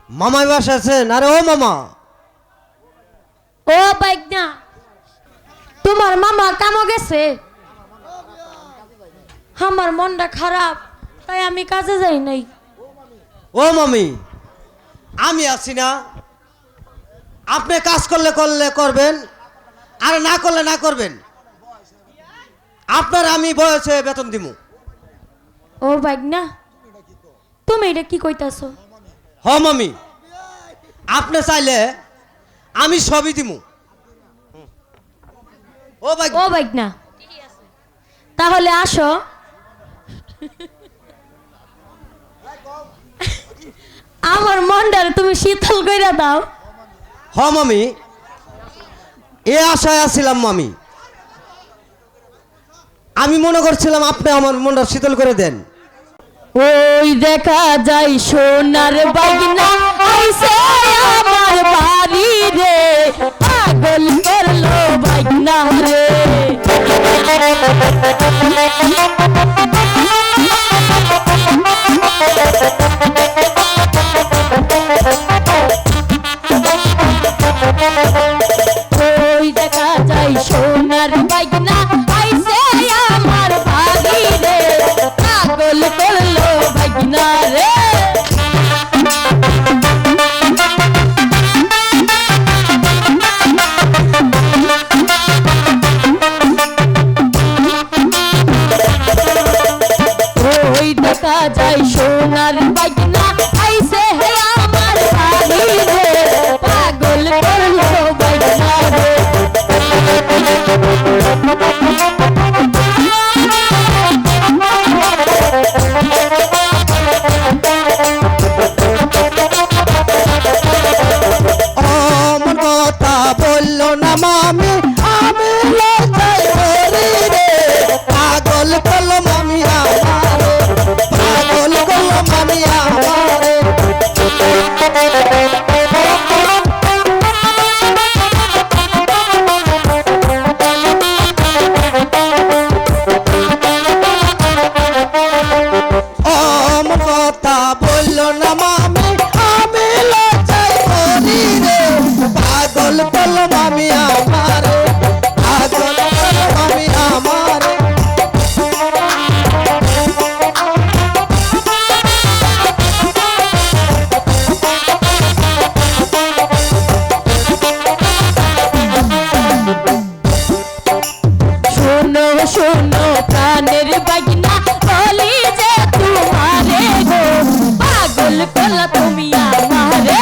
মামাই বাসা আছেন? আরে ও মামা, ও বাইক না, তোমার মামা কামো গেছে। আমার মনটা খারাপ, তাই আমি কাজে যাই নাই। ও মামি, আমি আছি না, আপনি কাজ করলে করলে করবেন, আর না করলে না করবেন। আপনার আমি বয়সে বেতন দিমু। ও বাইক না, তুমি এটা কি কইতাছো? হ মামি, আপনি চাইলে আমি সবই দিমু। ও ভাই, ও বাইক না, তাহলে আসো। আমার মনটার তুমি শীতল কইরা দাও। হ মামি, এ আশায় আছিলাম মামি। আমি মনে করছিলাম আপনি আমার মনটা শীতল করে দেন। ওই দেখা যায় সোনার বাগনা আইছে আমার বাড়ি রে, পাগল করলো বাগনা রে। ওই দেখা যায় সোনার বাগনা আইছে আমার বাড়ি রে, পাগল করলো বাগনা রে। ওই দেখা যায় সোনার বাগনা আইছে আমার বাড়ি রে, পাগল করলো বাগনা রে। আমার কথা বললো না মামি, আমি লজ্জায় মরি রে। পাগল করলো মামি আমারে, পাগল করলো মামি আমারে। আমার কথা বললো না মামি, আমি লজ্জায় মরি রে। পাগল করলো মামি আমারে, পাগল করলো মামি আমারে। শোনো শোনো প্রাণের বাগনা বলি যে তোমারে গো, পাগল করলা তুমি আমারে।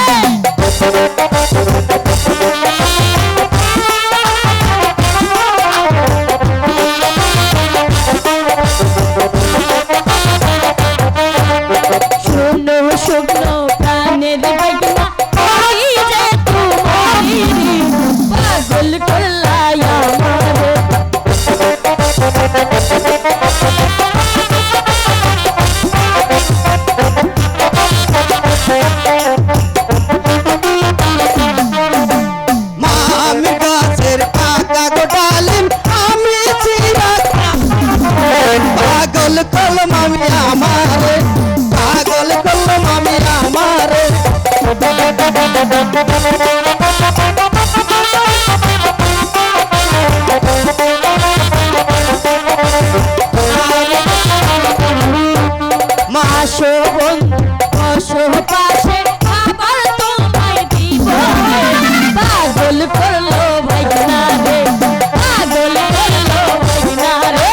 শোনো শোনো প্রাণের বাগনা বলি যে তোমারে, পাগল করলা আমারে। মামি গাছের পাকা গোটালিম, আমি চিরা পাগল করলো মামি আমারে, পাগল করলো মামি আমারে। মাসো বন্ধু বসো পাশে, আবার তোমায় দিব, পাগল করলো ভাইনা রে, পাগল করলো ভাইনা রে।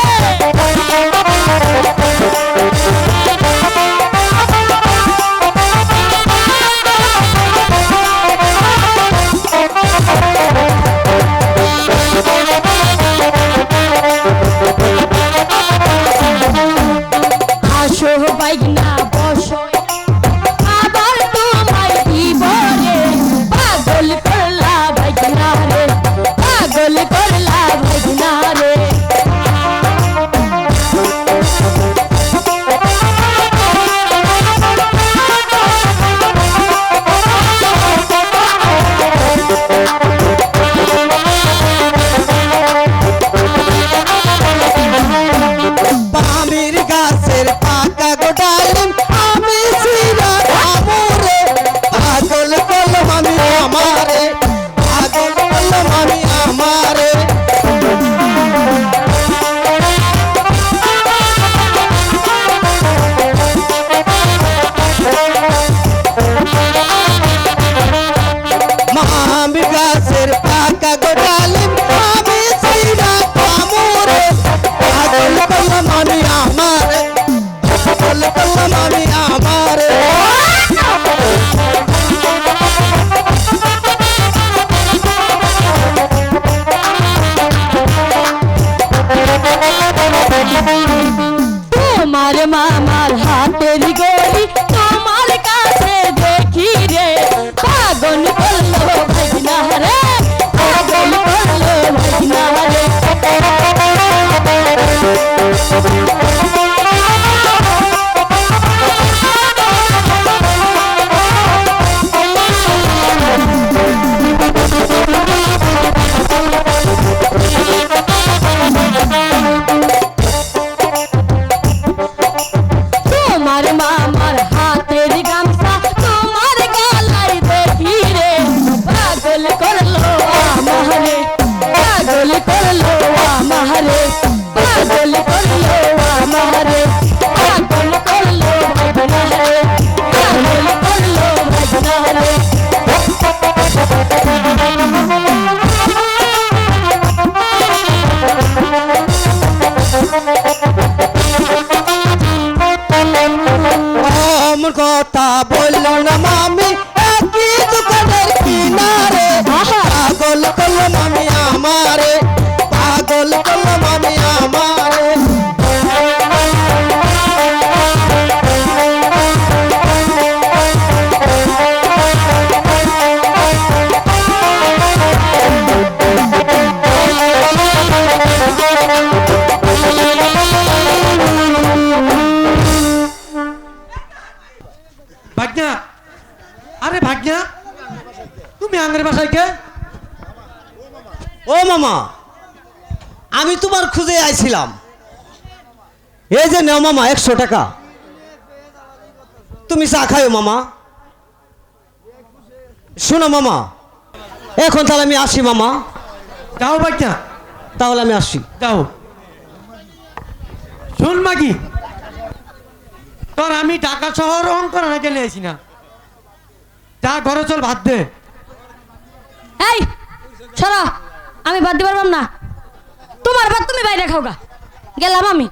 ভাগনা, আরে ভাগনা, তুমি আঙ্গের বাসায় কে? ও মামা, আমি তোমার খুঁজে আইছিলাম। এই যে নেও মামা 100 টাকা, তুমি চা খাও মামা। শোনো মামা, এখন তাহলে আমি আসি মামা। যাও ভাগনা, তাহলে আমি আসি। যাও। শোন মাগি, তোর আমি ঢাকা শহর অঙ্কর না গেলে আসি না। যা ঘরে চল, ভাত দে। এই সরা, আমি বাদ দিতে পারবাম না। তোমার ভাত তুমি বাইরে খাও গা, গেলাম আমি।